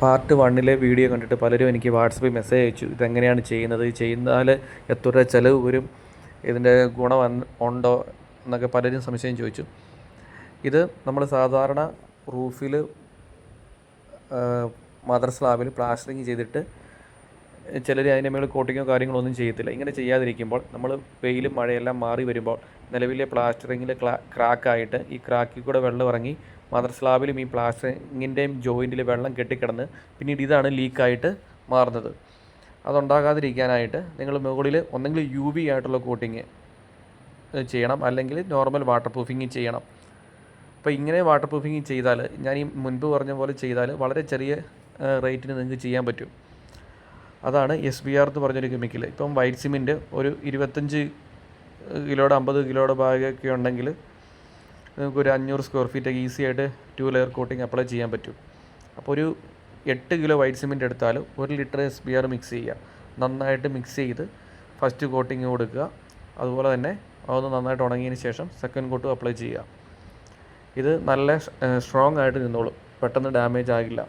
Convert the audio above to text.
Part 1 video കണ്ടിട്ട് പലരും എനിക്ക് വാട്സപ്പിൽ മെസ്സേജ് അയച്ചു. ഇതെങ്ങനെയാണ് ചെയ്യുന്നത്, ചെയ്താൽ എത്ര രൂപ ചിലവ് വരും, ഇതിൻ്റെ ഗുണം ഉണ്ടോ എന്നൊക്കെ പലരും സംശയം ചോദിച്ചു. ഇത് നമ്മൾ സാധാരണ റൂഫിൽ മദർ സ്ലാബിൽ പ്ലാസ്റ്ററിങ് ചെയ്തിട്ട് ചിലർ അതിൻ്റെ മേളിൽ കോട്ടിങ്ങോ കാര്യങ്ങളൊന്നും ചെയ്യത്തില്ല. ഇങ്ങനെ ചെയ്യാതിരിക്കുമ്പോൾ നമ്മൾ വെയിലും മഴയെല്ലാം മാറി വരുമ്പോൾ നിലവിലെ പ്ലാസ്റ്ററിങ്ങിൽ ക്രാക്കായിട്ട് ഈ ക്രാക്കിൽ കൂടെ വെള്ളം ഇറങ്ങി മദർ സ്ലാബിലും ഈ പ്ലാസ്റ്ററിങ്ങിൻ്റെയും ജോയിൻറ്റിൽ വെള്ളം കെട്ടിക്കിടന്ന് പിന്നീട് ഇതാണ് ലീക്കായിട്ട് മാറുന്നത്. അതുണ്ടാകാതിരിക്കാനായിട്ട് നിങ്ങൾ മുകളിൽ ഒന്നെങ്കിൽ UV ആയിട്ടുള്ള കോട്ടിങ് ചെയ്യണം, അല്ലെങ്കിൽ നോർമൽ വാട്ടർ പ്രൂഫിങ് ചെയ്യണം. അപ്പോൾ ഇങ്ങനെ വാട്ടർ പ്രൂഫിങ് ചെയ്താൽ, ഞാൻ ഈ മുൻപ് പറഞ്ഞ പോലെ ചെയ്താൽ വളരെ ചെറിയ റേറ്റിന് നിങ്ങൾക്ക് ചെയ്യാൻ പറ്റും. അതാണ് SBR എന്ന് പറഞ്ഞൊരു കെമിക്കൽ. ഇപ്പം വൈറ്റ് സിമെൻറ്റ് ഒരു 25 കിലോയുടെ 50 കിലോയുടെ ബാഗൊക്കെ ഉണ്ടെങ്കിൽ നമുക്കൊരു 500 സ്ക്വയർ ഫീറ്റ് ഈസി ആയിട്ട് 2 ലെയർ കോട്ടിങ് അപ്ലൈ ചെയ്യാൻ പറ്റും. അപ്പോൾ ഒരു 8 കിലോ വൈറ്റ് സിമെൻറ്റ് എടുത്താൽ 1 ലിറ്റർ SBR മിക്സ് ചെയ്യുക. നന്നായിട്ട് മിക്സ് ചെയ്ത് ഫസ്റ്റ് കോട്ടിങ് കൊടുക്കുക. അതുപോലെ തന്നെ അതൊന്ന് നന്നായിട്ട് ഉണങ്ങിയതിന് ശേഷം സെക്കൻഡ് കോട്ടും അപ്ലൈ ചെയ്യുക. ഇത് നല്ല സ്ട്രോങ് ആയിട്ട് നിന്നോളും, പെട്ടെന്ന് ഡാമേജ് ആകില്ല.